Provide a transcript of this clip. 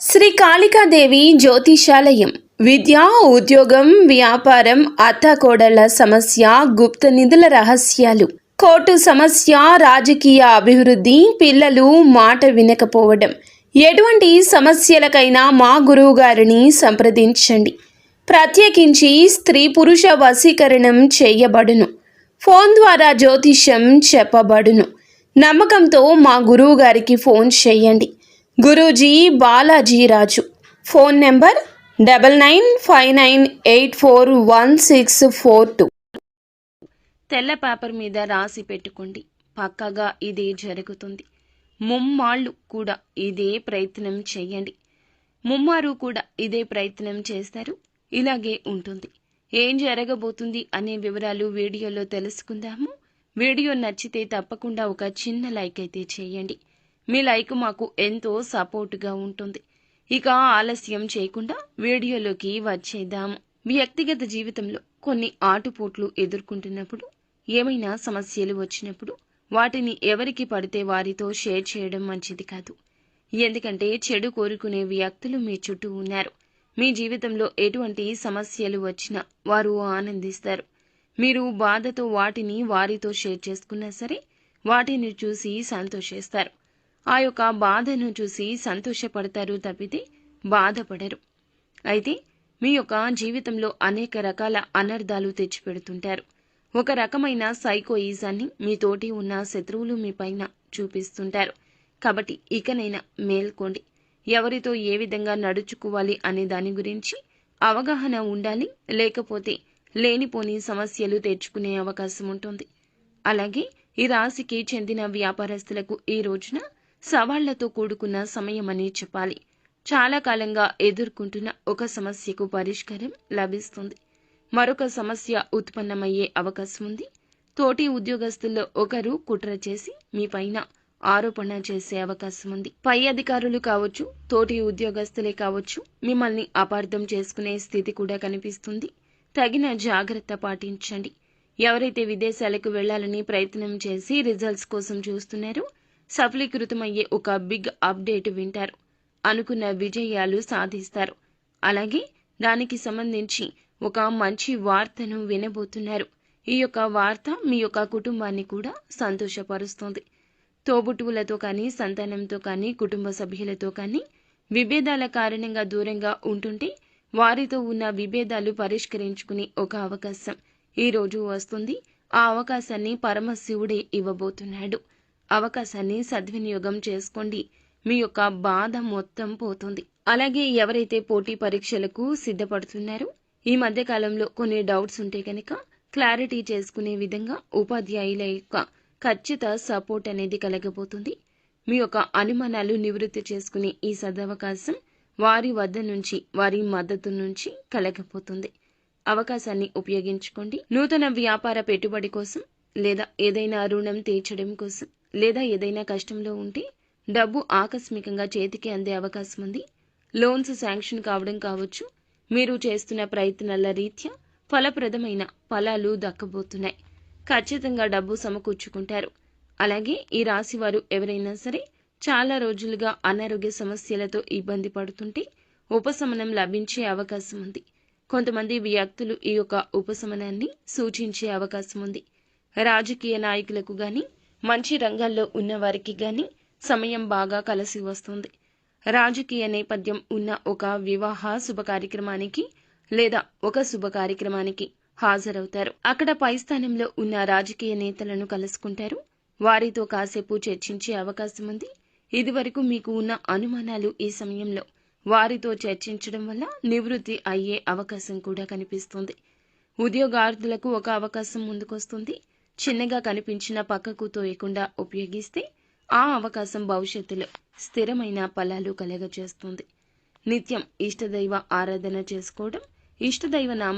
శ్రీ కాళికాదేవి జ్యోతిషాలయం విద్య, ఉద్యోగం, వ్యాపారం, అత్తాకోడళ్ల సమస్య, గుప్త నిధుల రహస్యాలు, కోర్టు సమస్య, రాజకీయ అభివృద్ధి, పిల్లలు మాట వినకపోవడం, ఎటువంటి సమస్యలకైనా మా గురువు గారిని సంప్రదించండి. ప్రత్యేకించి స్త్రీ పురుష వశీకరణం చేయబడును. ఫోన్ ద్వారా జ్యోతిష్యం చెప్పబడును. నమ్మకంతో మా గురువు గారికి ఫోన్ చేయండి. గురూజీ బాలాజీరాజు. Phone number 9959841642. తెల్ల పేపర్ మీద రాసి పెట్టుకోండి. పక్కగా ఇదే జరుగుతుంది. ముమ్మాళ్ళు కూడా ఇదే ప్రయత్నం చేయండి. ముమ్మారు కూడా ఇదే ప్రయత్నం చేస్తారు. ఇలాగే ఉంటుంది. ఏం జరగబోతుంది అనే వివరాలు వీడియోలో తెలుసుకుందాము. వీడియో నచ్చితే తప్పకుండా ఒక చిన్న లైక్ అయితే చేయండి. మీ లైక్ మాకు ఎంతో సపోర్టుగా ఉంటుంది. ఇక ఆలస్యం చేయకుండా వీడియోలోకి వచ్చేద్దాము. వ్యక్తిగత జీవితంలో కొన్ని ఆటుపోట్లు ఎదుర్కొంటున్నప్పుడు, ఏమైనా సమస్యలు వచ్చినప్పుడు వాటిని ఎవరికి పడితే వారితో షేర్ చేయడం మంచిది కాదు. ఎందుకంటే చెడు కోరుకునే వ్యక్తులు మీ చుట్టూ ఉన్నారు. మీ జీవితంలో ఎటువంటి సమస్యలు వచ్చినా వారు ఆనందిస్తారు. మీరు బాధతో వాటిని వారితో షేర్ చేసుకున్నా సరే వాటిని చూసి సంతోషిస్తారు. ఆ యొక్క బాధను చూసి సంతోషపడతారు తప్పితే బాధపడరు. అయితే మీ యొక్క జీవితంలో అనేక రకాల అనర్థాలు తెచ్చిపెడుతుంటారు. ఒక రకమైన సైకోయిజాన్ని మీ తోటి ఉన్న శత్రువులు మీ పైన చూపిస్తుంటారు. కాబట్టి ఇకనైనా మేల్కోండి. ఎవరితో ఏ విధంగా నడుచుకోవాలి అనే దాని గురించి అవగాహన ఉండాలి. లేకపోతే లేనిపోని సమస్యలు తెచ్చుకునే అవకాశం ఉంటుంది. అలాగే ఈ రాశికి చెందిన వ్యాపారస్తులకు ఈ రోజున సవాళ్లతో కూడుకున్న సమయమని చెప్పాలి. చాలా కాలంగా ఎదుర్కొంటున్న ఒక సమస్యకు పరిష్కారం లభిస్తుంది. మరొక సమస్య ఉత్పన్నమయ్యే అవకాశం ఉంది. తోటి ఉద్యోగస్తుల్లో ఒకరు కుట్ర చేసి మీ పైన ఆరోపణ చేసే అవకాశం ఉంది. పై అధికారులు కావచ్చు, తోటి ఉద్యోగస్తులే కావచ్చు, మిమ్మల్ని అపార్థం చేసుకునే స్థితి కూడా కనిపిస్తుంది. తగిన జాగ్రత్త పాటించండి. ఎవరైతే విదేశాలకు వెళ్లాలని ప్రయత్నం చేసి రిజల్ట్స్ కోసం చూస్తున్నారో సఫలీకృతమయ్యే ఒక బిగ్ అప్డేట్ వింటారు. అనుకున్న విజయాలు సాధిస్తారు. అలాగే దానికి సంబంధించి ఒక మంచి వార్తను వినబోతున్నారు. ఈ యొక్క వార్త మీ యొక్క కుటుంబాన్ని కూడా సంతోషపరుస్తుంది. తోబుట్టువులతో కానీ, సంతానంతో కానీ, కుటుంబ సభ్యులతో కానీ విభేదాల కారణంగా దూరంగా ఉంటుంటే వారితో ఉన్న విభేదాలు పరిష్కరించుకునే ఒక అవకాశం ఈ రోజు వస్తుంది. ఆ అవకాశాన్ని పరమశివుడే ఇవ్వబోతున్నాడు. అవకాశాన్ని సద్వినియోగం చేసుకోండి. మీ యొక్క బాధ మొత్తం పోతుంది. అలాగే ఎవరైతే పోటీ పరీక్షలకు సిద్ధపడుతున్నారో ఈ మధ్య కాలంలో కొన్ని డౌట్స్ ఉంటే కనుక క్లారిటీ చేసుకునే విధంగా ఉపాధ్యాయుల యొక్క ఖచ్చిత సపోర్ట్ అనేది కలగబోతుంది. మీ యొక్క అనుమానాలు నివృత్తి చేసుకునే ఈ సదవకాశం వారి వద్ద నుంచి, వారి మద్దతు నుంచి కలగబోతుంది. అవకాశాన్ని ఉపయోగించుకోండి. నూతన వ్యాపార పెట్టుబడి కోసం, లేదా ఏదైనా రుణం తీర్చడం కోసం, లేదా ఏదైనా కష్టంలో ఉంటే డబ్బు ఆకస్మికంగా చేతికి అందే అవకాశం ఉంది. లోన్స్ శాంక్షన్ కావడం కావచ్చు. మీరు చేస్తున్న ప్రయత్నాల రీత్యా ఫలప్రదమైన ఫలాలు దక్కబోతున్నాయి. ఖచ్చితంగా డబ్బు సమకూర్చుకుంటారు. అలాగే ఈ రాశి వారు ఎవరైనా సరే చాలా రోజులుగా అనారోగ్య సమస్యలతో ఇబ్బంది పడుతుంటే ఉపశమనం లభించే అవకాశం ఉంది. కొంతమంది వ్యక్తులు ఈ యొక్క ఉపశమనాన్ని సూచించే అవకాశం ఉంది. రాజకీయ నాయకులకు గాని, మంచి రంగాల్లో ఉన్నవారికి గాని సమయం బాగా కలిసి వస్తుంది. రాజకీయ నేపథ్యం ఉన్న ఒక వివాహ శుభ కార్యక్రమానికి లేదా ఒక శుభ కార్యక్రమానికి హాజరవుతారు. అక్కడ పై స్థానంలో ఉన్న రాజకీయ నేతలను కలుసుకుంటారు. వారితో కాసేపు చర్చించే అవకాశం ఉంది. ఇదివరకు మీకు ఉన్న అనుమానాలు ఈ సమయంలో వారితో చర్చించడం వల్ల నివృత్తి అయ్యే అవకాశం కూడా కనిపిస్తుంది. ఉద్యోగార్థులకు ఒక అవకాశం ముందుకొస్తుంది. చిన్నగా కనిపించిన పక్కకు తోయకుండా ఉపయోగిస్తే ఆ అవకాశం భవిష్యత్తులో స్థిరమైన ఫలాలు కలగజేస్తుంది. నిత్యం ఇష్టదైవ ఆరాధన చేసుకోవడం, ఇష్టదైవ నామ